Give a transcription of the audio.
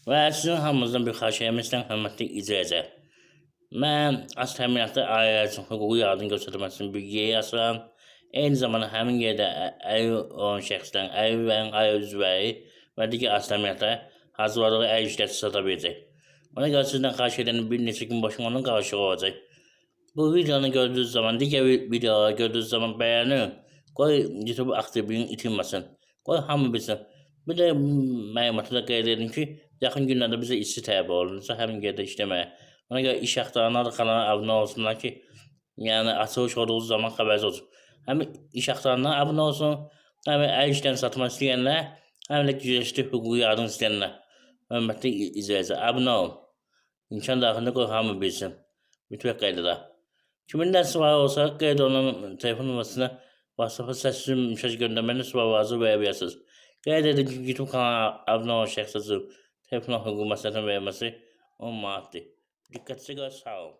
Və sizin hamınızdan bir xahişimizdən hörmətli icracı. Mən az təminatlı ailə üçün hüquqi yardım göstərməsinin bir yeri açıram. Eyni zamanda həmin yerdə əlil olan şəxslərin, əlillərin ailə üzvləri və digər az təminatlara hazırladığı əl işləri sata biləcək. Ona görə sizdən xahiş edən bir neçə gün başım onun qarşılığı olacaq. Bu videonu gördüğünüz zaman, digər videoları gördüğünüz zaman bəyənin. Qoy YouTube aktivliğini itirməsin. Qoy hamı bilsin. Bir də məlumatı da qeyd edin ki, yaxın günlərdə bizə işçi tələb olunacaq həmin yerdə işləməyə. Ona görə iş axtaranlar da kanala abunə olsunlar ki, yəni açılış olduğu zaman xəbərsiz olsun. Həm iş axtaranlar abunə olsun, həm əl işlərini satmaq istəyənlər, həm də gücləşdi hüquqi yardım istəyənlər. Hörmətli izləyicilər, abunə olun. İmkan daxilində qoy hamı bilsin. Mütləq qeyd edək. Kiminlə sual olsa, qeyd olunan telefon nömrəsinə WhatsApp-a səssiz mesaj göndərməni sualınızı verə bilərsiniz. Qeyd edin ki, YouTube kanalına abunə olan şəxsə telefon hüquqi məsləhətin verilməsi 10 manatdır. Diqqətinizə görə sağ olun.